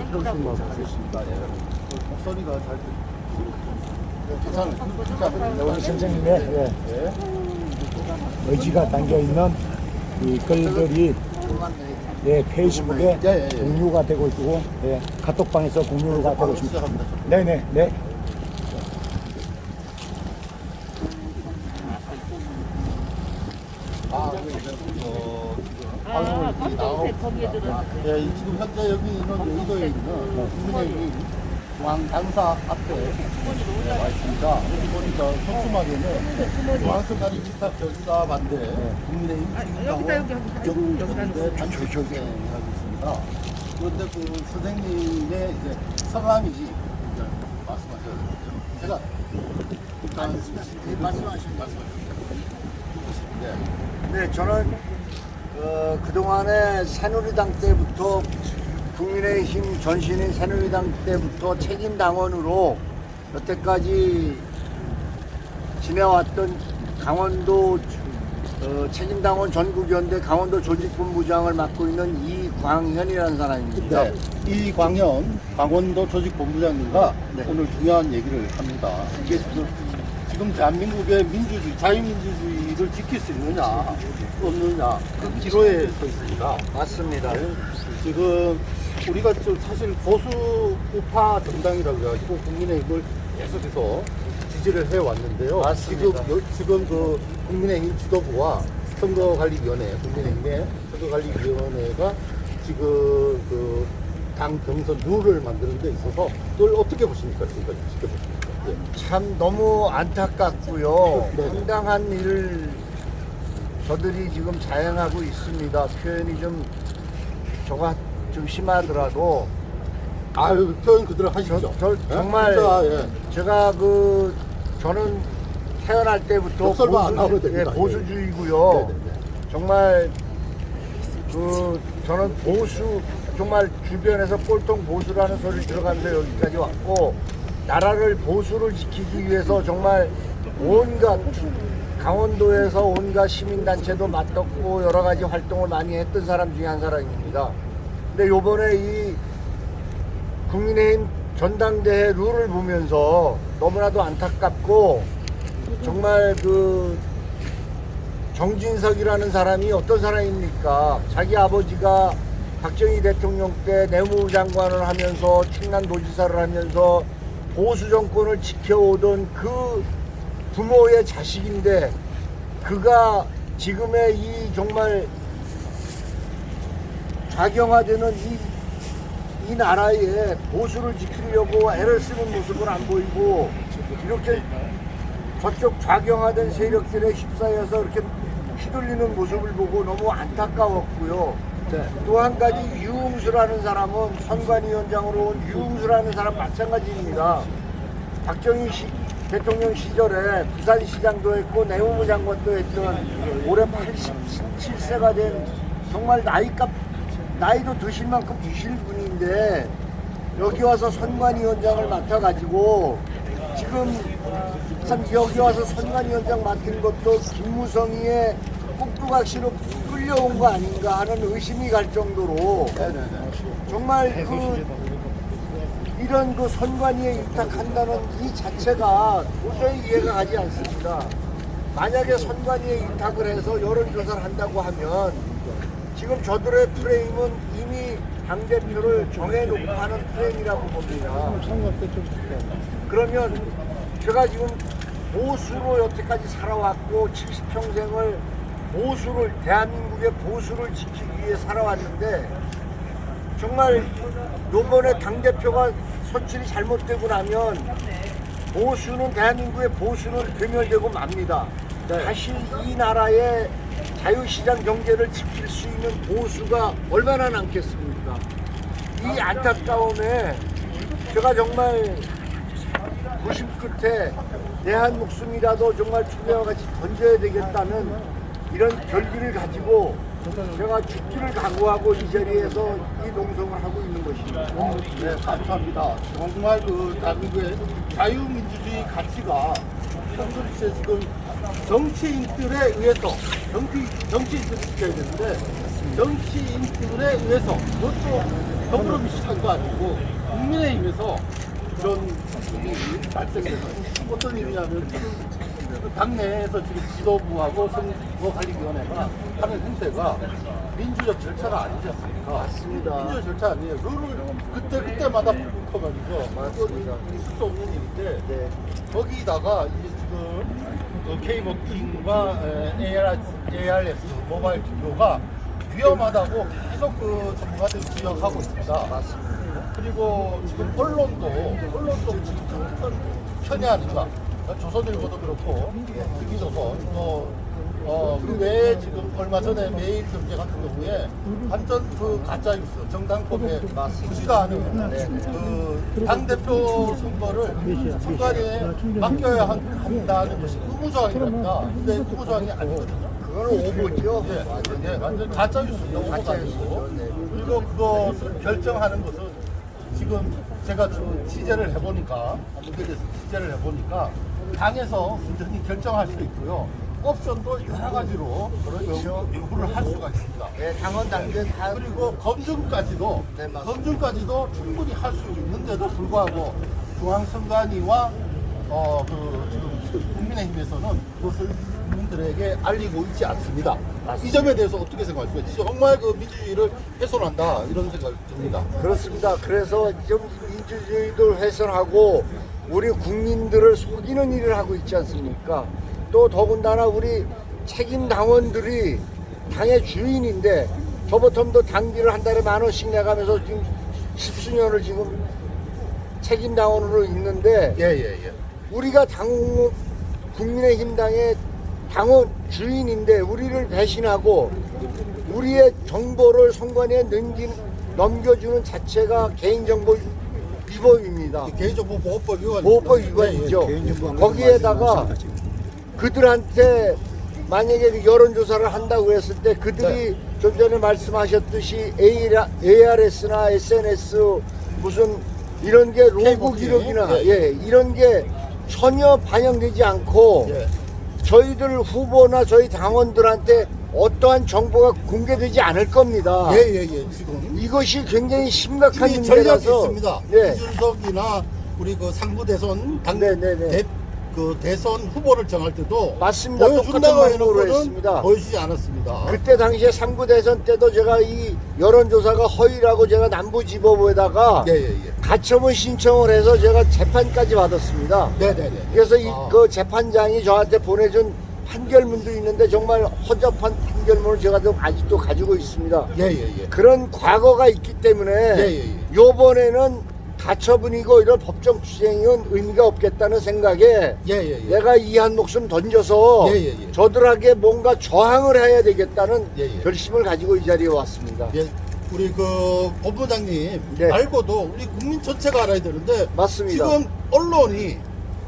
알겠습니다. 예. 목소리가 잘 괜찮아요. 우리 선생님의 의지가 담겨 있는 이 글들이 페이스북에 공유가 되고 있고 카톡방에서 공유가 되고 있습니다. 네네 네. 방송이 나오고 지금 현재 여기 있는 여의도에 있는 국민의힘 중앙당사 앞에 와 있습니다. 여기 보니까 촘촘하게는 중앙선관위 집합 결사 반대 국민의힘 책임당원 경제 단체협회 하고 있습니다. 그런데 그 선생님의 이제 성함이 이제 말씀하셔야 되겠죠. 제가 일단 말씀하시면 네, 저는 그동안에 새누리당 때부터 국민의힘 전신인 새누리당 때부터 책임당원으로 여태까지 지내왔던 강원도 책임당원 전국연대 강원도 조직본부장을 맡고 있는 이광현이라는 사람입니다. 네, 이광현 강원도 조직본부장님과 오늘 중요한 얘기를 합니다. 이게 지금 대한민국의 민주주의, 자유민주주의를 지킬 수 있느냐, 없느냐, 그 기로에 서 있습니다. 맞습니다. 네, 지금 우리가 사실 보수 우파 정당이라고 해가지고 국민의힘을 계속해서 지지를 해왔는데요. 맞습니다. 지금 그 국민의힘 지도부와 선거관리위원회, 국민의힘의 선거관리위원회가 지금 그 당 경선 룰을 만드는 데 있어서 그걸 어떻게 보십니까? 지금까지 지켜보십니까? 예. 참 너무 안타깝고요. 네. 황당한 일을 저들이 지금 자행하고 있습니다. 표현이 좀 심하더라도 아유, 표현 그대로 하시죠. 정말 진짜, 제가 저는 태어날 때부터 독설만 안 나오면 됩니다. 보수주의고요. 네네네. 정말 저는 정말 주변에서 꼴통 보수라는 소리를 들어가면서 여기까지 왔고, 나라를 보수를 지키기 위해서 정말 온갖 강원도에서 온갖 시민단체도 맞섰고 여러 가지 활동을 많이 했던 사람 중에 한 사람입니다. 근데 요번에 이 국민의힘 전당대회 룰을 보면서 너무나도 안타깝고, 정말 정진석이라는 사람이 어떤 사람입니까? 자기 아버지가 박정희 대통령 때 내무부 장관을 하면서 충남도지사를 하면서 보수 정권을 지켜오던 그 부모의 자식인데, 그가 지금의 이 정말 좌경화되는 이 나라에 보수를 지키려고 애를 쓰는 모습을 안 보이고, 이렇게 저쪽 좌경화된 세력들에 휩싸여서 이렇게 휘둘리는 모습을 보고 너무 안타까웠고요. 또 한 가지 유흥수라는 사람은 선관위원장으로 온 유흥수라는 사람 마찬가지입니다. 박정희 대통령 시절에 부산시장도 했고 내무부 장관도 했던 올해 87세가 된 정말 나이도 드실 만큼 드실 분인데, 여기 와서 선관위원장을 맡아가지고 지금 참 여기 와서 선관위원장 맡은 것도 김무성이의 꼭두각시로 끌려온 거 아닌가 하는 의심이 갈 정도로 정말 이런 선관위에 입탁한다는 이 자체가 도저히 이해가 가지 않습니다. 만약에 선관위에 입탁을 해서 여론조사를 한다고 하면 지금 저들의 프레임은 이미 당대표를 정해놓고 하는 프레임이라고 봅니다. 그러면 제가 지금 보수로 여태까지 살아왔고 70평생을 대한민국의 보수를 지키기 위해 살아왔는데, 정말 요번에 당대표가 선출이 잘못되고 나면 대한민국의 보수는 괴멸되고 맙니다. 다시 이 나라의 자유시장 경제를 지킬 수 있는 보수가 얼마나 남겠습니까? 이 안타까움에 제가 정말 부심 끝에 내 한 목숨이라도 정말 초대와 같이 던져야 되겠다는 이런 결기를 가지고 제가 죽기를 각오하고 이 자리에서 이 농성을 하고 있는 것입니다. 네, 감사합니다. 정말 대한민국의 자유민주주의 가치가 현실에 지금 정치인들에 의해서 정치인들이 지켜야 되는데 정치인들에 의해서 그것도 더불어민주당도 아니고 국민의힘에서 이런 일이 발생해서 어떤 일이냐면 지금 당내에서 지금 지도부하고 선거관리위원회가 하는 행태가 민주적 절차가 아니지 않습니까? 맞습니다. 민주적 절차 아니에요. 룰을 그때마다 바꿔가지고 맞습니다. 있을 수 없는 일인데 네. 거기다가 이제 지금 K버팅과 ARS 모바일 기교가 위험하다고 계속 그 전문가들이 지적하고 있습니다. 맞습니다. 그리고 지금 언론도 지금 큰 편애하니까 조선일보도 그렇고 특히조선 그 외에 지금 얼마 전에 매일경제 같은 경우에 완전 그 가짜뉴스 정당법에 부지가 않은 그 당대표 선거를 선관위에 맡겨야 한다는 것이 의무조항이랍니다. 근데 의무조항이 아니거든요. 그건 오보죠. 완전 가짜뉴스입니다. 오보가지고. 그리고 그것을 결정하는 것은 지금 제가 좀 취재를 해보니까 취재를 해보니까 당에서 순전히 결정할 수 있고요. 옵션도 여러 가지로 그렇죠. 요구를 할 수가 있습니다. 네, 당원 당규 다 그리고 검증까지도 네, 맞습니다. 검증까지도 충분히 할 수 있는데도 불구하고 중앙선관위와 지금 국민의힘에서는 그것을 국민들에게 알리고 있지 않습니다. 이 점에 대해서 어떻게 생각하십니까? 정말 그 민주주의를 훼손한다 이런 생각이 듭니다. 그렇습니다. 그래서 좀 민주주의도 훼손하고 우리 국민들을 속이는 일을 하고 있지 않습니까? 또 더군다나 우리 책임 당원들이 당의 주인인데 저보텀도 당비를 한 달에 10,000원씩 내가면서 지금 십수년을 지금 책임 당원으로 있는데 예. 우리가 국민의힘 당의 당원 주인인데 우리를 배신하고 우리의 정보를 선관위에 넘겨주는 자체가 개인정보 위법입니다. 개인정보보호법 위반. 보호법 위반이죠. 거기에다가 그들한테 만약에 그 여론조사를 한다고 했을 때 그들이 좀 전에 말씀하셨듯이 ARS나 SNS 무슨 이런 게 로고 K버팅. 기록이나 이런 게 전혀 반영되지 않고 저희들 후보나 저희 당원들한테 어떠한 정보가 공개되지 않을 겁니다. 예. 지금 이것이 굉장히 심각한 이미 전략이 문제라서 있습니다. 네. 이준석이나 우리 그 상부 대선 네네네. 그 대선 후보를 정할 때도 맞습니다. 보여준다고 똑같은 방법으로 해놓고는 했습니다. 보여주지 않았습니다. 그때 당시에 3구 대선 때도 제가 이 여론조사가 허위라고 제가 남부지법에다가 예. 가처분 신청을 해서 제가 재판까지 받았습니다. 네네네. 그래서 그 재판장이 저한테 보내준 판결문도 있는데 정말 허접한 판결문을 제가 아직도 가지고 있습니다. 예. 그런 과거가 있기 때문에 예. 요번에는 가처분이고 이런 법정 투쟁은 의미가 없겠다는 생각에 예. 내가 이 한 목숨 던져서 예. 저들에게 뭔가 저항을 해야 되겠다는 예. 결심을 가지고 이 자리에 왔습니다. 예. 우리 그 본부장님 네. 말고도 우리 국민 전체가 알아야 되는데 맞습니다. 지금 언론이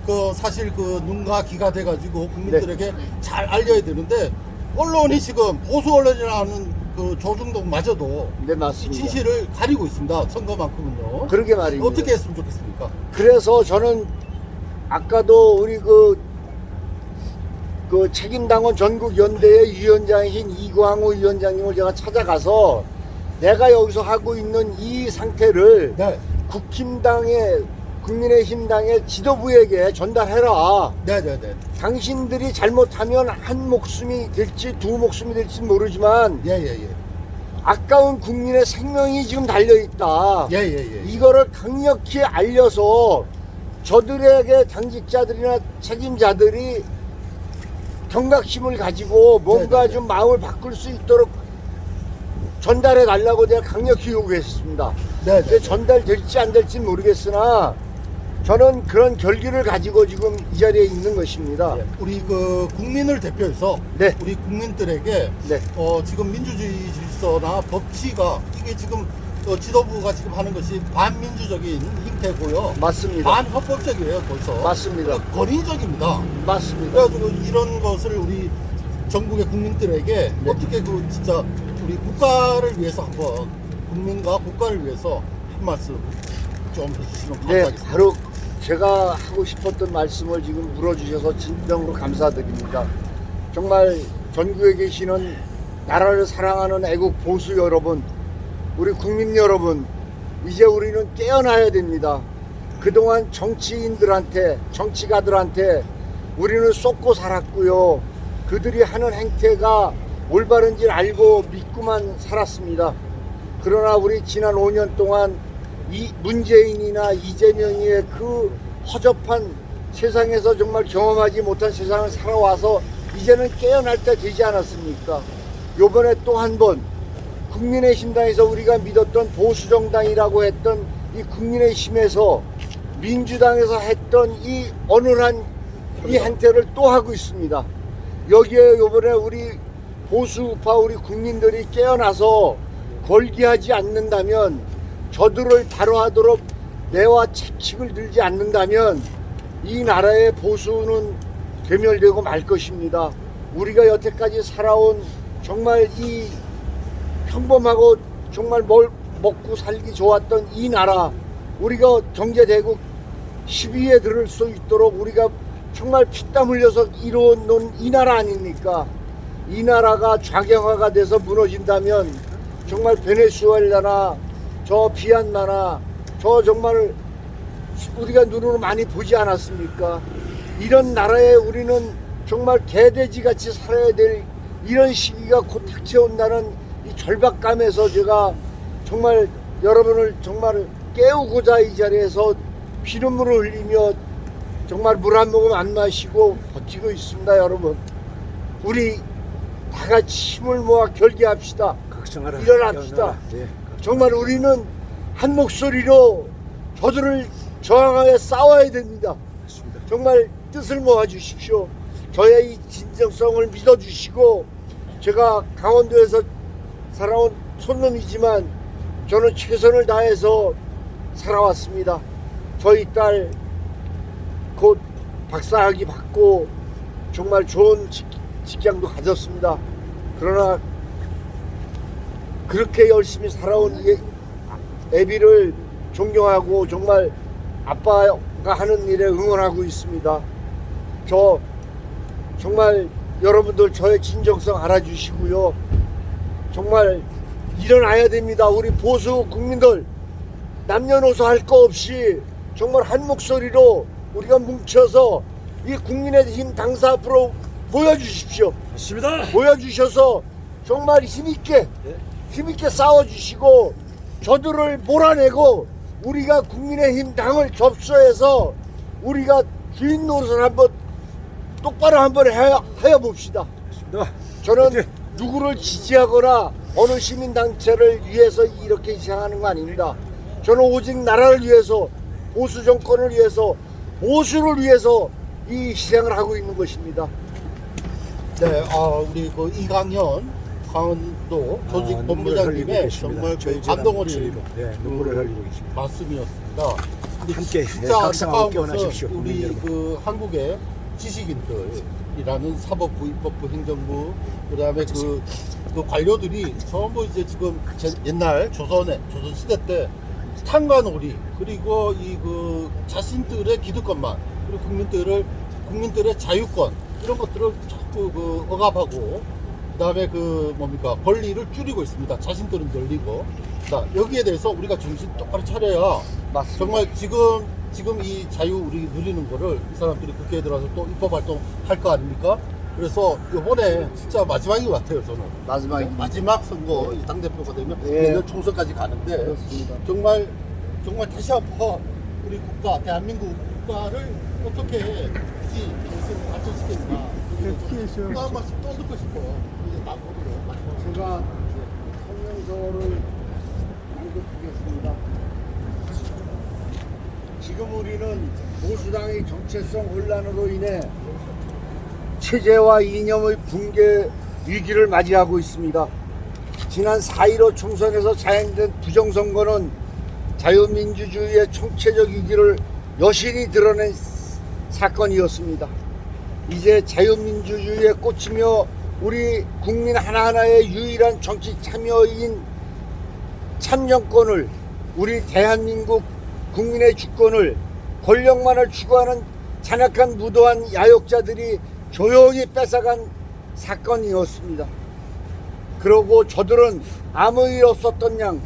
그 사실 그 눈과 귀가 돼가지고 국민들에게 잘 알려야 되는데 언론이 지금 보수 언론이라는 그 조중동마저도 네, 이 맞습니다. 진실을 가리고 있습니다. 선거만큼은요. 그러게 말입니다. 어떻게 했으면 좋겠습니까? 그래서 저는 아까도 우리 그 책임당원 전국연대의 위원장이신 이광호 위원장님을 제가 찾아가서 내가 여기서 하고 있는 이 상태를 네. 국민의힘당의 지도부에게 전달해라. 네네네. 당신들이 잘못하면 한 목숨이 될지 두 목숨이 될지 모르지만 예. 아까운 국민의 생명이 지금 달려있다. 예. 이거를 강력히 알려서 저들에게 당직자들이나 책임자들이 경각심을 가지고 뭔가 네네네. 좀 마음을 바꿀 수 있도록 전달해 달라고 내가 강력히 요구했습니다. 네네. 근데 전달될지 안 될지 모르겠으나 저는 그런 결기를 가지고 지금 이 자리에 있는 것입니다. 우리 그 국민을 대표해서 네. 우리 국민들에게 네. 지금 민주주의 질서나 법치가 이게 지금 지도부가 지금 하는 것이 반민주적인 형태고요. 맞습니다. 반헌법적이에요, 벌써. 맞습니다. 권위적입니다. 맞습니다. 그래가지고 이런 것을 우리 전국의 국민들에게 어떻게 그 진짜 우리 국가를 위해서 한번 국민과 국가를 위해서 한 말씀 좀 해주시면 네, 감사하겠습니다. 바로 제가 하고 싶었던 말씀을 지금 물어주셔서 진정으로 감사드립니다. 정말 전국에 계시는 나라를 사랑하는 애국 보수 여러분, 우리 국민 여러분, 이제 우리는 깨어나야 됩니다. 그동안 정치인들한테, 정치가들한테 우리는 쏟고 살았고요. 그들이 하는 행태가 올바른 줄 알고 믿고만 살았습니다. 그러나 우리 지난 5년 동안 이 문재인이나 이재명의 그 허접한 세상에서 정말 경험하지 못한 세상을 살아와서 이제는 깨어날 때 되지 않았습니까? 요번에 또 한 번 국민의힘당에서 우리가 믿었던 보수정당이라고 했던 이 국민의힘에서 민주당에서 했던 이 어눌한 이 행태를 또 하고 있습니다. 여기에 요번에 우리 보수우파 우리 국민들이 깨어나서 걸기하지 않는다면, 저들을 바로하도록 내와 책임을 들지 않는다면 이 나라의 보수는 괴멸되고 말 것입니다. 우리가 여태까지 살아온 정말 이 평범하고 정말 먹고 살기 좋았던 이 나라, 우리가 경제대국 10위에 들을 수 있도록 우리가 정말 피땀 흘려서 이루어놓은 이 나라 아닙니까? 이 나라가 좌경화가 돼서 무너진다면 정말 베네수엘라나 저 비안마나 저 정말 우리가 눈으로 많이 보지 않았습니까? 이런 나라에 우리는 정말 개돼지같이 살아야 될 이런 시기가 곧 닥쳐온다는 이 절박감에서 제가 정말 여러분을 정말 깨우고자 이 자리에서 피눈물을 흘리며 정말 물 한 모금 안 마시고 버티고 있습니다. 여러분, 우리 다 같이 힘을 모아 결기합시다. 걱정하라. 일어납시다. 네. 정말 우리는 한 목소리로 저들을 저항하여 싸워야 됩니다. 맞습니다. 정말 뜻을 모아 주십시오. 저의 이 진정성을 믿어 주시고, 제가 강원도에서 살아온 손놈이지만 저는 최선을 다해서 살아왔습니다. 저희 딸 곧 박사학위 받고 정말 좋은 직장도 가졌습니다. 그러나 그렇게 열심히 살아온 이 애비를 존경하고 정말 아빠가 하는 일에 응원하고 있습니다. 저 정말 여러분들 저의 진정성 알아주시고요. 정말 일어나야 됩니다. 우리 보수 국민들 남녀노소 할 거 없이 정말 한 목소리로 우리가 뭉쳐서 이 국민의힘 당사 앞으로 모여주십시오. 맞습니다. 모여주셔서 정말 힘있게 싸워주시고 저들을 몰아내고 우리가 국민의힘 당을 접수해서 우리가 주인 노릇을 한번 똑바로 한번 해야 봅시다. 맞습니다. 저는 네. 누구를 지지하거나 어느 시민단체를 위해서 이렇게 시작하는 거 아닙니다. 저는 오직 나라를 위해서, 보수 정권을 위해서, 보수를 위해서 이 희생을 하고 있는 것입니다. 네, 우리 그 이강현 강원도 조직 본부장님의 정말 그 감동 어린 눈물을 흘리고 계십니다. 말씀이었습니다. 근데 함께, 진짜 각성하고 안타까운 깨어나십시오, 것은 우리 국민 그 한국의 지식인들이라는 사법부, 입법부, 행정부, 그다음에 그 관료들이 전부 이제 지금 옛날 조선 시대 때 탄관오리, 그리고 이 그 자신들의 기득권만, 그리고 국민들의 자유권, 이런 것들을 자꾸 그 억압하고, 그다음에 그 뭡니까 권리를 줄이고 있습니다. 자신들은 늘리고. 자, 여기에 대해서 우리가 정신 똑바로 차려야 맞습니다. 정말 지금 이 자유 우리 누리는 거를 이 사람들이 국회에 들어와서 또 입법 활동 할 거 아닙니까? 그래서 이번에 진짜 마지막인 것 같아요. 저는 마지막 선거 이 당대표가 되면 예. 내년 총선까지 가는데 그렇습니다. 정말 다시 한번 우리 국가, 대한민국 국가를 어떻게 다시 발전시켰나, 그 한 말씀 또 듣고 싶어요. 이제 마지막으로 제가 성명서를 언급하겠습니다. 지금 우리는 보수당의 정체성 혼란으로 인해 체제와 이념의 붕괴 위기를 맞이하고 있습니다. 지난 4.15 총선에서 자행된 부정선거는 자유민주주의의 총체적 위기를 여실히 드러낸 사건이었습니다. 이제 자유민주주의에 꽂히며 우리 국민 하나하나의 유일한 정치 참여인 참정권을, 우리 대한민국 국민의 주권을 권력만을 추구하는 잔악한 무도한 야욕자들이 조용히 뺏어간 사건이었습니다. 그러고 저들은 아무 일 없었던 양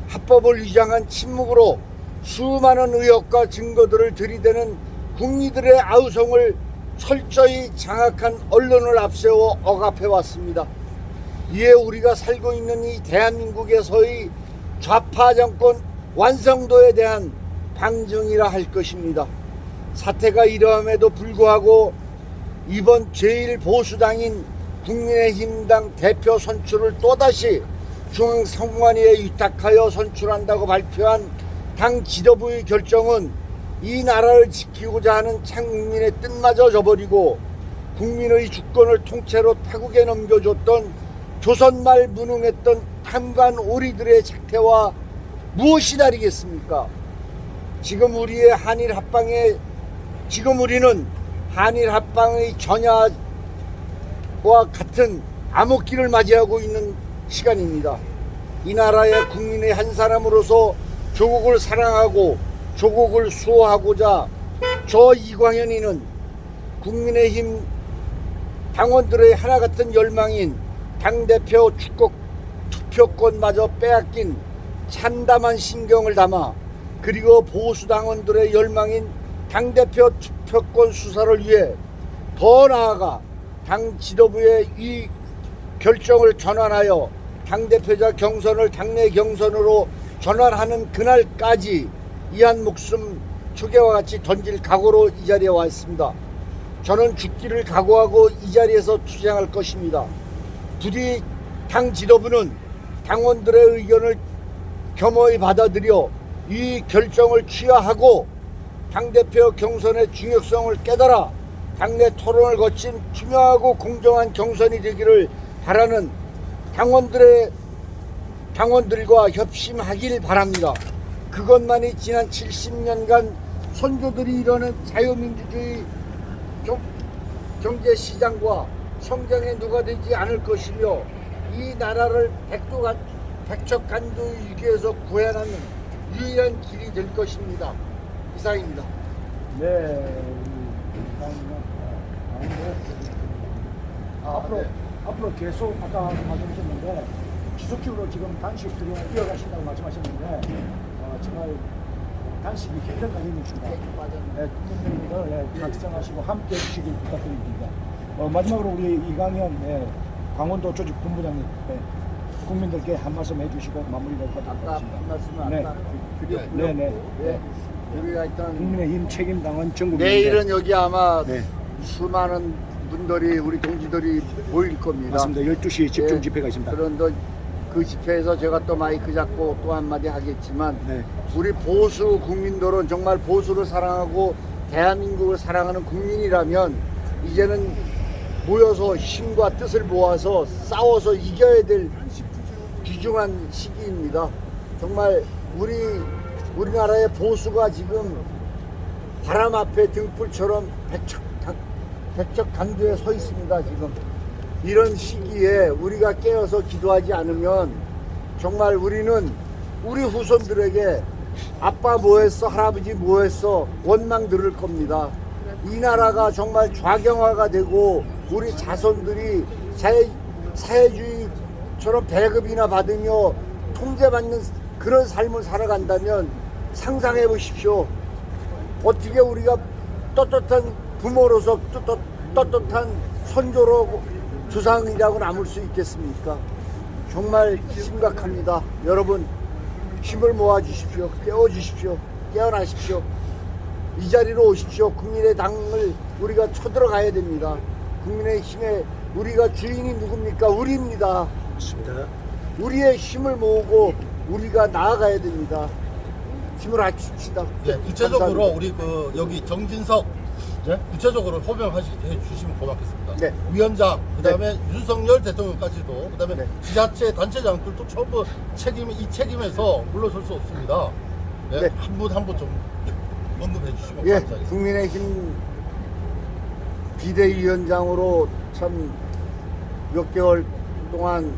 합법을 위장한 침묵으로 수많은 의혹과 증거들을 들이대는 국민들의 아우성을 철저히 장악한 언론을 앞세워 억압해왔습니다. 이에 우리가 살고 있는 이 대한민국에서의 좌파 정권 완성도에 대한 방증이라 할 것입니다. 사태가 이러함에도 불구하고 이번 제1보수당인 국민의힘당 대표 선출을 또다시 중앙선관위에 위탁하여 선출한다고 발표한 당 지도부의 결정은 이 나라를 지키고자 하는 창국민의 뜻마저 저버리고 국민의 주권을 통째로 타국에 넘겨줬던 조선말 무능했던 탐관 오리들의 작태와 무엇이 다르겠습니까? 지금 우리는 한일 합방의 전야와 같은 암흑기를 맞이하고 있는 시간입니다. 이 나라의 국민의 한 사람으로서 조국을 사랑하고 조국을 수호하고자 저 이광현이는 국민의힘 당원들의 하나 같은 열망인 당대표 투표권마저 빼앗긴 참담한 심경을 담아, 그리고 보수 당원들의 열망인 당대표 투표권 수사를 위해 더 나아가 당 지도부의 이 결정을 전환하여 당대표자 경선을 당내 경선으로 전환하는 그날까지 이한 목숨 초계와 같이 던질 각오로 이 자리에 와 있습니다. 저는 죽기를 각오하고 이 자리에서 투쟁할 것입니다. 부디 당 지도부는 당원들의 의견을 겸허히 받아들여 이 결정을 취하하고 당대표 경선의 중요성을 깨달아 당내 토론을 거친 투명하고 공정한 경선이 되기를 바라는 당원들과 협심하길 바랍니다. 그것만이 지난 70년간 선조들이 이뤄낸 자유민주주의 경제시장과 성장에 누가되지 않을 것이며 이 나라를 백척간도 위기에서 구해내는 유일한 길이 될 것입니다. 이상입니다. 네. 앞으로 계속 아까 말씀하셨는데 지속적으로 지금 단식들을 이어가신다고 말씀하셨는데 정말 단식이 힘든 거 아닙니까? 네, 국민들 각성하시고 함께 해주시길 부탁드립니다. 마지막으로 우리 이광현 강원도 조직 본부장님 국민들께 한 말씀 해주시고 마무리를 하도록 아까 하겠습니다. 한 말씀은 네. 아까 드렸고요. 네네. 네. 우리가 일단 국민의힘 책임당은 전국 내일은 여기 아마 네. 수많은 분들이 우리 동지들이 모일 겁니다. 맞습니다. 12시 집중 예, 집회가 있습니다. 그런데 그 집회에서 제가 또 마이크 잡고 또 한마디 하겠지만 네. 우리 보수 국민들은 정말 보수를 사랑하고 대한민국을 사랑하는 국민이라면 이제는 모여서 힘과 뜻을 모아서 싸워서 이겨야 될 귀중한 시기입니다. 정말 우리나라의 보수가 지금 바람 앞에 등불처럼 백척간도에 서 있습니다. 지금 이런 시기에 우리가 깨어서 기도하지 않으면 정말 우리는 우리 후손들에게 아빠 뭐했어, 할아버지 뭐했어 원망 들을 겁니다. 이 나라가 정말 좌경화가 되고 우리 자손들이 사회주의처럼 배급이나 받으며 통제받는 그런 삶을 살아간다면 상상해 보십시오. 어떻게 우리가 떳떳한 부모로서 떳떳한 선조로 조상이라고 남을 수 있겠습니까? 정말 심각합니다. 여러분 힘을 모아 주십시오. 깨워 주십시오. 깨어나십시오. 이 자리로 오십시오. 국민의당을 우리가 쳐들어가야 됩니다. 국민의힘에 우리가 주인이 누굽니까? 우리입니다. 맞습니다. 우리의 힘을 모으고 우리가 나아가야 됩니다. 힘을 합칩시다. 네, 구체적으로 감사합니다. 우리 여기 정진석 구체적으로 호명해 주시면 고맙겠습니다. 네. 위원장, 그다음에 윤석열 대통령까지도, 그다음에 네. 지자체 단체장들도 전부 이 책임에서 물러설 수 없습니다. 네, 네. 한 분 한 분 좀 언급해 주시면 예, 감사하겠습니다. 국민의힘 비대위원장으로 참 몇 개월 동안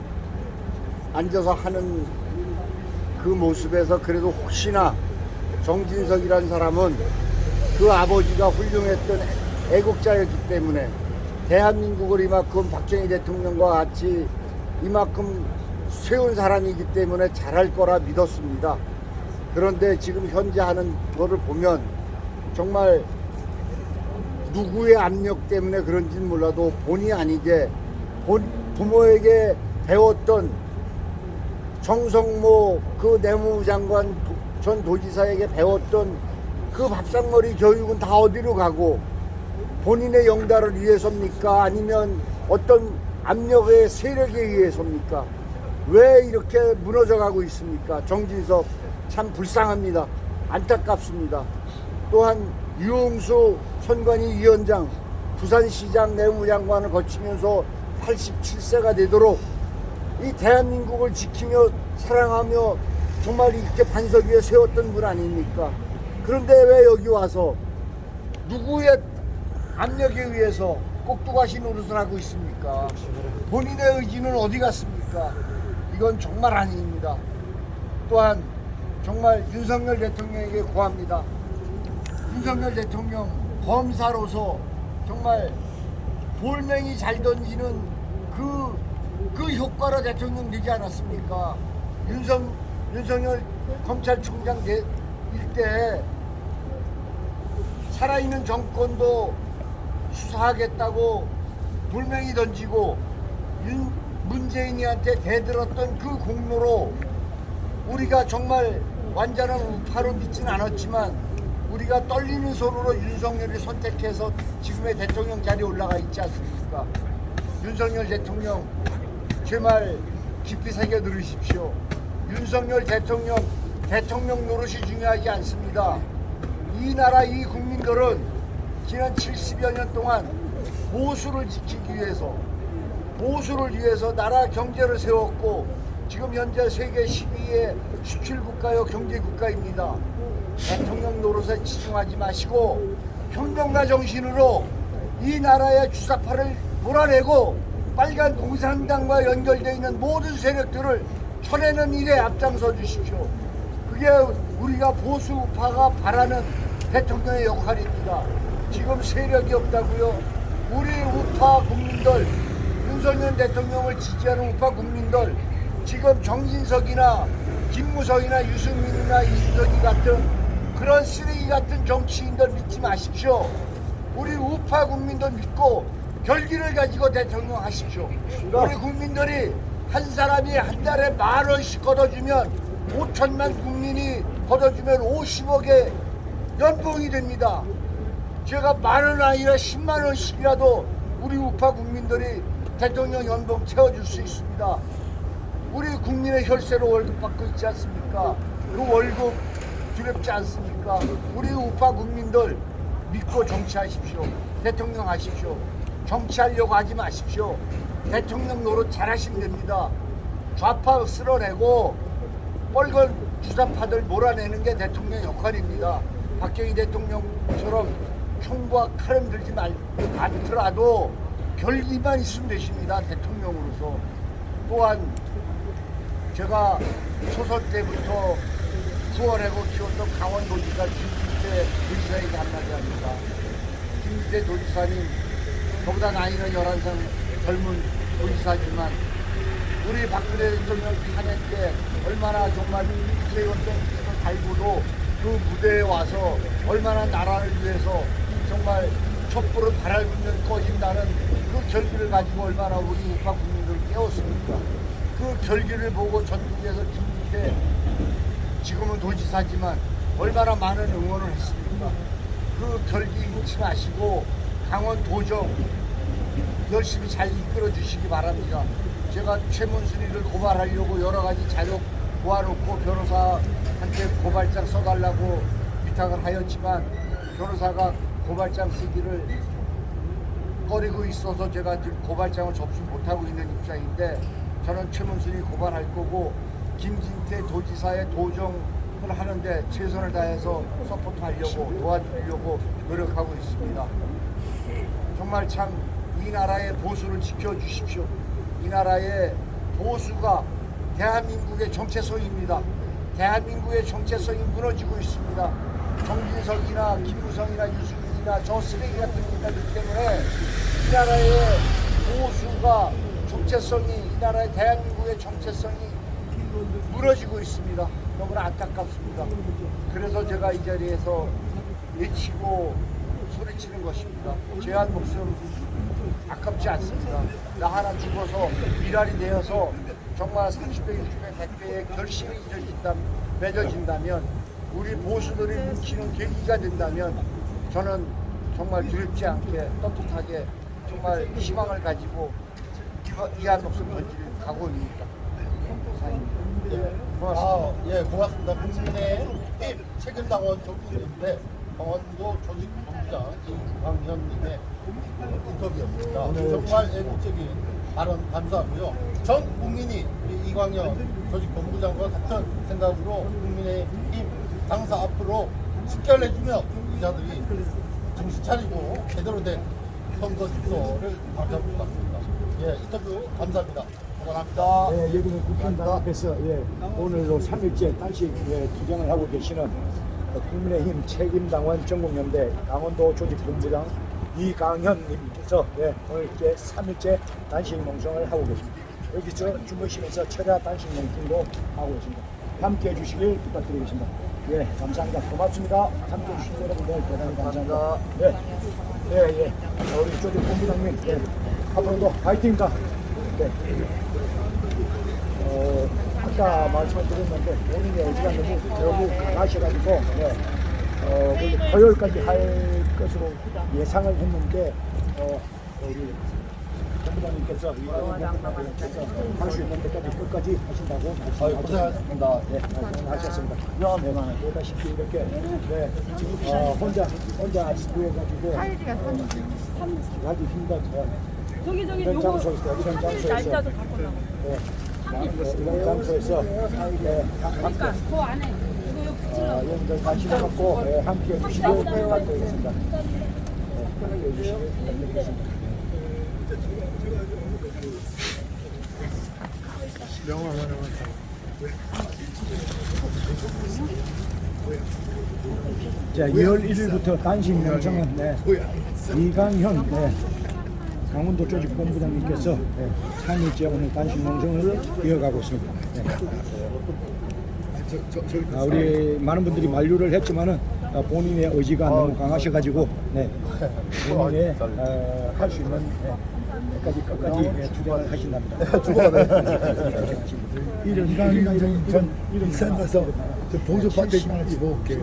앉아서 하는 그 모습에서 그래도 혹시나 정진석이라는 사람은 그 아버지가 훌륭했던 애국자였기 때문에 대한민국을 이만큼 박정희 대통령과 같이 이만큼 세운 사람이기 때문에 잘할 거라 믿었습니다. 그런데 지금 현재 하는 거를 보면 정말 누구의 압력 때문에 그런지는 몰라도 본의 아니게 부모에게 배웠던 정성모 그 내무장관 전 도지사에게 배웠던 그 밥상머리 교육은 다 어디로 가고 본인의 영달을 위해서입니까? 아니면 어떤 압력의 세력에 의해서입니까? 왜 이렇게 무너져 가고 있습니까? 정진석 참 불쌍합니다. 안타깝습니다. 또한 유흥수 선관위 위원장 부산시장 내무장관을 거치면서 87세가 되도록 이 대한민국을 지키며 사랑하며 정말 이렇게 반석 위에 세웠던 분 아닙니까? 그런데 왜 여기 와서 누구의 압력에 의해서 꼭두가시 노릇을 하고 있습니까? 본인의 의지는 어디 갔습니까? 이건 정말 아닙니다. 또한 정말 윤석열 대통령에게 고합니다. 윤석열 대통령 검사로서 정말 돌멩이 잘 던지는 그 효과로 대통령 되지 않았습니까? 윤석열 검찰총장 일때 살아있는 정권도 수사하겠다고 돌멩이 던지고 문재인이한테 대들었던 그 공로로 우리가 정말 완전한 우파로 믿진 않았지만 우리가 떨리는 손으로 윤석열을 선택해서 지금의 대통령 자리에 올라가 있지 않습니까? 윤석열 대통령 제 말 깊이 새겨 들으십시오. 윤석열 대통령 노릇이 중요하지 않습니다. 이 나라 이 국민들은 지난 70여 년 동안 보수를 지키기 위해서 나라 경제를 세웠고 지금 현재 세계 12위의 수출국가요 경제국가입니다. 대통령 노릇에 치중하지 마시고 혁명가 정신으로 이 나라의 주사파를 몰아내고 빨간 공산당과 연결되어 있는 모든 세력들을 쳐내는 일에 앞장서 주십시오. 그게 우리가 보수파가 바라는 대통령의 역할입니다. 지금 세력이 없다고요? 우리 우파 국민들, 윤석열 대통령을 지지하는 우파 국민들, 지금 정진석이나 김무성이나 유승민이나 이준석이 같은 그런 쓰레기 같은 정치인들 믿지 마십시오. 우리 우파 국민들 믿고 결기를 가지고 대통령 하십시오. 우리 국민들이 한 사람이 한 달에 10,000원씩 걷어주면 5천만 국민이 걷어주면 50억의 연봉이 됩니다. 제가 10,000원 아니라 100,000원씩이라도 우리 우파 국민들이 대통령 연봉 채워줄 수 있습니다. 우리 국민의 혈세로 월급 받고 있지 않습니까? 그 월급 두렵지 않습니까? 우리 우파 국민들 믿고 정치하십시오. 대통령 하십시오. 정치하려고 하지 마십시오. 대통령 노릇 잘하시면 됩니다. 좌파 쓸어내고 뻘건 주사파들 몰아내는 게 대통령 역할입니다. 박정희 대통령처럼 총과 칼은 들지 않더라도 결기만 있으면 되십니다. 대통령으로서. 또한 제가 초선 때부터 구원하고 키웠던 강원도지사 김기태 도지사에게 한마디 합니다. 김기태 도지사님, 저보다 나이는 11살 젊은 도지사지만 우리 박근혜 대통령 탄핵 때 얼마나 정말 세웠던 뜻을 달고도 그 무대에 와서 얼마나 나라를 위해서 정말 촛불을 발알붙는 꺼진다는 그 결기를 가지고 얼마나 우리 우파 국민들을 깨웠습니까? 그 결기를 보고 전국에서 김기태 지금은 도지사지만 얼마나 많은 응원을 했습니까? 그 결기 잊지 마시고 강원 도정 열심히 잘 이끌어 주시기 바랍니다. 제가 최문순이를 고발하려고 여러 가지 자료 모아놓고 변호사한테 고발장 써달라고 위탁을 하였지만 변호사가 고발장 쓰기를 꺼리고 있어서 제가 지금 고발장을 접수 못하고 있는 입장인데 저는 최문순이 고발할 거고 김진태 도지사의 도정을 하는데 최선을 다해서 서포트하려고 도와주려고 노력하고 있습니다. 정말 참 이 나라의 보수를 지켜주십시오. 이 나라의 보수가 대한민국의 정체성입니다. 대한민국의 정체성이 무너지고 있습니다. 정진석이나 김무성이나 유승민이나 저 쓰레기 같은 인간들 때문에 이 나라의 보수가 정체성이 이 나라의 대한민국의 정체성이 무너지고 있습니다. 너무나 안타깝습니다. 그래서 제가 이 자리에서 외치고 소리치는 것입니다. 제 한 목숨 아깝지 않습니다. 나 하나 죽어서 미랄이 되어서 정말 30배, 60배, 100배의 결실이 맺어진다면 우리 보수들이 뭉치는 계기가 된다면 저는 정말 두렵지 않게 떳떳하게 정말 희망을 가지고 이 한 목숨 던질 각오입니다. 예, 고맙습니다. 예, 고맙습니다. 국민의힘 책임당원 정치인데 강원도 조직본부장 이광현님의 인터뷰였습니다. 정말 애국적인 발언 감사하고요. 전 국민이 우리 이광현 조직본부장과 같은 생각으로 국민의힘 당사 앞으로 직결해주며 기자들이 정신 차리고 제대로 된 선거 직소를 밝혀볼 것 같습니다. 예, 인터뷰 감사합니다. 감사합니다. 예, 여기는 국힘당 앞에서 오늘로 3일째 단식 투쟁을 하고 계시는 국민의힘 책임당원 전국연대 강원도 조직본부장 이강현님께서 오늘 이제 3일째 단식 농성을 하고 계십니다. 여기서 주무시면서 철야 단식 농성도 하고 계십니다. 함께 해주시길 부탁드리겠습니다. 예, 감사합니다. 고맙습니다. 함께 해주신 여러분들 대단히 감사합니다. 예. 우리 조직본부장님, 앞으로도 파이팅입니다. 네. 아까 말씀을 드렸는데 본인의 의지가 너무 강하셔가지고 토요일까지 할 것으로 예상을 했는데 우리 본부장님께서 할 수 있는 데까지 끝까지 하신다고 말씀하셨습니다. 고생하셨습니다. 네, 말씀하셨습니다. 보다시피 이렇게 혼자 스튜해가지고 가기 힘들죠. 저기 이런 요거 장소에서 이런 장소에서 날짜도 바꿔놔. 이런 장소에서 그러니까 그 안에 이거 여기 붙이려고. 여러분들 관심 갖고 함께 해주시길 부탁드리겠습니다. 함께 해주시길 부탁드리겠습니다. 자, 2월 1일부터 단식 명성은 이강현 강원도 조직본부장님께서 3일째 오늘 단식 농성을 이어가고 있습니다. 우리 많은 분들이 만류를 했지만은 본인의 의지가 너무 강하셔가지고 본인의 할 수 있는 끝까지 투쟁을 하신답니다. 이름 생겨서 보조 배터리만 입어올게요.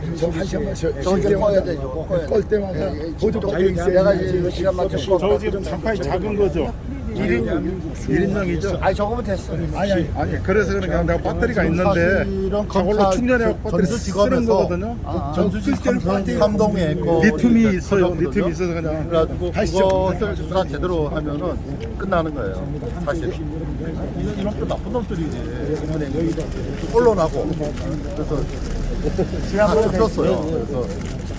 한 시간만 저기 꺼야 되죠. 걸 때마다 보조 배터리 내가 이제 시간 맞춰 저 지금 장판이 작은 거죠? 1인용이죠? 아니 저거면 됐어. 아니 그래서 그냥 내가 배터리가 있는데 저걸로 충전해갖고 배터리 쓰는 거거든요. 전주지검 삼동에 리튬이 있어요. 리튬이 있어서 그냥 그래가지고 그것을 조사 제대로 하면은 끝나는 거예요. 사실 이런 또 나쁜 놈들이지. 언론하고 그래서 다 쫓겼어요. 그래서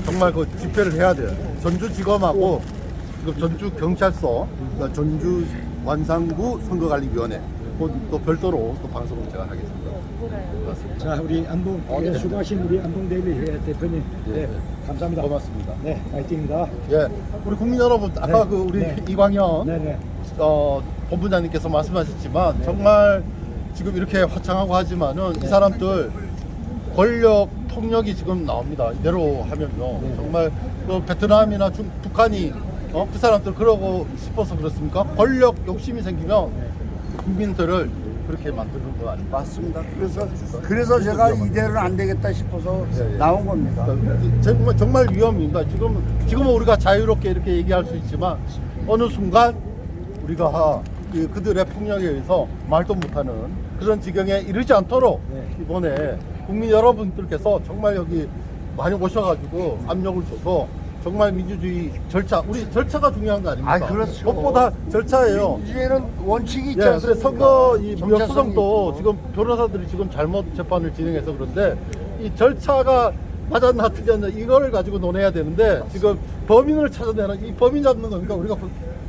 정말 그 집회를 해야 돼요. 전주지검하고 지금 전주경찰서, 그러니까 전주 완산구 선거관리위원회 또 별도로 또 방송을 제가 하겠습니다. 자, 우리 안동 수고하신 우리 안동 데일리 대표님, 감사합니다. 고맙습니다. 네, 파이팅입니다. 예, 우리 국민 여러분, 아까 그 우리 이광현 네네. 본부장님께서 말씀하셨지만 정말 지금 이렇게 화창하고 하지만은 이 사람들 권력 폭력이 지금 나옵니다. 이대로 하면요. 정말 그 베트남이나 북한이 그 사람들 그러고 싶어서 그렇습니까? 권력 욕심이 생기면 국민들을 그렇게 만드는 거 아닙니까? 맞습니다. 그래서 제가 이대로는 안 되겠다 싶어서 나온 겁니다. 정말 위험입니다. 지금은 우리가 자유롭게 이렇게 얘기할 수 있지만 어느 순간 우리가 그들의 폭력에 의해서 말도 못하는 그런 지경에 이르지 않도록 이번에 국민 여러분들께서 정말 여기 많이 오셔가지고 압력을 줘서 정말 민주주의 절차, 우리 절차가 중요한 거 아닙니까? 아, 그렇죠. 무엇보다 절차예요. 민주주의는 원칙이 있지 예, 그래서 않습니까? 선거 이 정체성이 무효수정도 있고. 지금 변호사들이 지금 잘못 재판을 진행해서 그런데 이 절차가 맞았나 틀렸나 이거를 가지고 논해야 되는데 지금 범인을 찾아내는 이 범인 잡는 겁니까? 우리가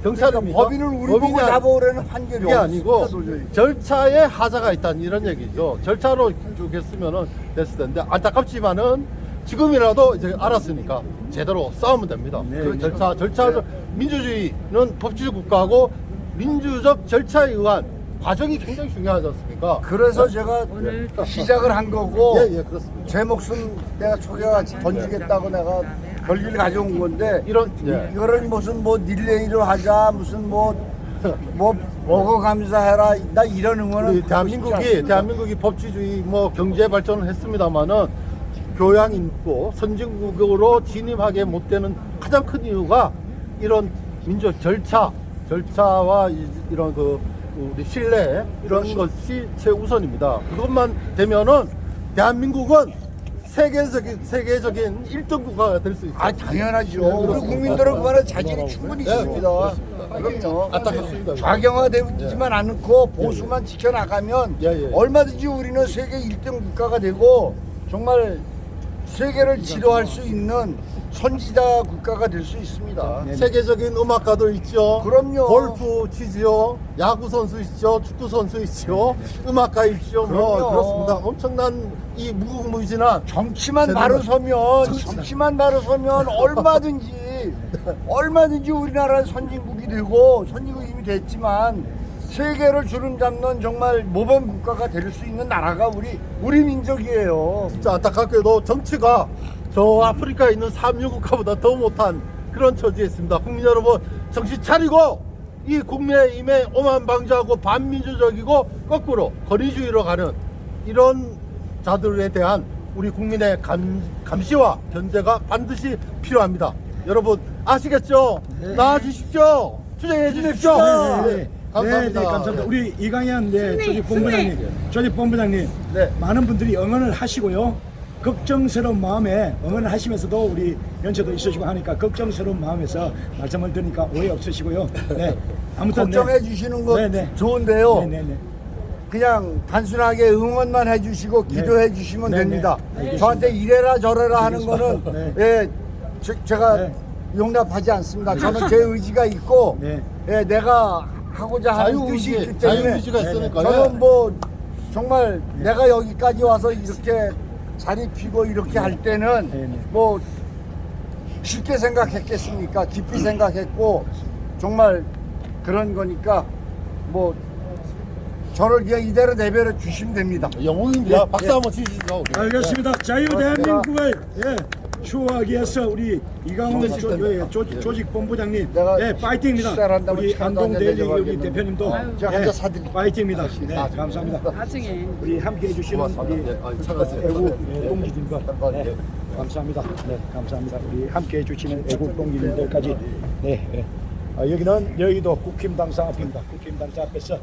경찰입니까? 법인을 우리 보고 잡아오려는 판결이 그게 아니고 없습니다, 도저히. 절차에 하자가 있다는 이런 얘기죠. 절차로 쭉 했으면은 됐을 텐데 안타깝지만은 지금이라도 이제 알았으니까 제대로 싸우면 됩니다. 그 절차 민주주의는 법치주의 국가고 민주적 절차에 의한 과정이 굉장히 중요하지 않습니까? 그래서 제가 오늘 시작을 한 거고 예, 그렇습니다. 제 목숨 내가 초계같이 던지겠다고 내가 결기를 가져온 건데 이런 예. 이거를 무슨 뭐 릴레이를 하자 무슨 뭐 먹어 감사해라 나 이런 응원은 우리 받고 싶지 않습니다. 대한민국이 법치주의 뭐 경제 발전을 했습니다만은 교양 있고 선진국으로 진입하게 못 되는 가장 큰 이유가 이런 민족 절차와 이런 그 우리 신뢰 이런 것이 최우선입니다. 그것만 되면은 대한민국은 세계적인 1등 국가가 될 수 있습니다. 아 당연하죠. 우리 국민들은 그만한 자질이 충분히 있습니다. 그럼요. 안타깝습니다. 좌경화되지만 않고 보수만 지켜나가면 예. 얼마든지 우리는 세계 1등 국가가 되고 정말 세계를 지도할 수 있는 선지자 국가가 될 수 있습니다. 세계적인 음악가들 있죠. 그럼요. 골프 치지요. 야구 선수 있죠. 축구 선수 있죠. 음악가 있죠. 뭐 그럼요. 그렇습니다. 엄청난 이 무궁무진한 정치만 제대로- 바로 서면 얼마든지 우리나라는 선진국이 되고 선진국이 이미 됐지만 세계를 주름잡는 정말 모범 국가가 될 수 있는 나라가 우리 민족이에요. 진짜 안타깝게도 정치가 저 아프리카에 있는 삼류국가보다 더 못한 그런 처지에 있습니다. 국민 여러분 정신 차리고 이 국민의힘에 오만방자하고 반민주적이고 거꾸로 거리주의로 가는 이런 자들에 대한 우리 국민의 감시와 견제가 반드시 필요합니다. 여러분 아시겠죠? 나와주십시오. 투쟁해 주십시오. 감사합니다. 네, 감사합니다. 우리 이강현 조직 본부장님, 네. 많은 분들이 응원을 하시고요. 걱정스러운 마음에 응원을 하시면서도 우리 연세도 있으시고 하니까 걱정스러운 마음에서 말씀을 드리니까 오해 없으시고요. 네, 아무튼 걱정해 주시는 거 네. 좋은데요. 네네네. 그냥 단순하게 응원만 해주시고 기도해 주시면 네, 네. 됩니다. 알겠습니다. 저한테 이래라 저래라 하는 거는 네. 예, 제가 네. 용납하지 않습니다. 저는 제 의지가 있고 네. 예, 내가 하고자 하는 뜻이 있기 때문에 자유의지가 있으니까 저는 뭐 정말 내가 여기까지 와서 이렇게 자리 피고 이렇게 할 때는 네, 네. 뭐 쉽게 생각했겠습니까? 깊이 생각했고 정말 그런 거니까 뭐 저를 그냥 이대로 내버려 주시면 됩니다. 영웅입니다. 박수 한번 치시죠. 우리. 알겠습니다. 자유 대한민국을 추구하기 위해서 우리 이강훈 조직 본부장님, 내가 파이팅입니다. 식사를 한다고 우리 시간도 안동 안 데일리 내려고 우리 하겠는데. 대표님도 제가 한잔 사드릴게요. 파이팅입니다. 네, 감사합니다. 나중에 우리 함께 해주시는 우리 애국 동지들과 감사합니다. 네, 감사합니다. 우리 함께 해주시는 애국 동지들까지. 네, 여기는 여의도 국힘당사 앞입니다. 국힘당사 앞에서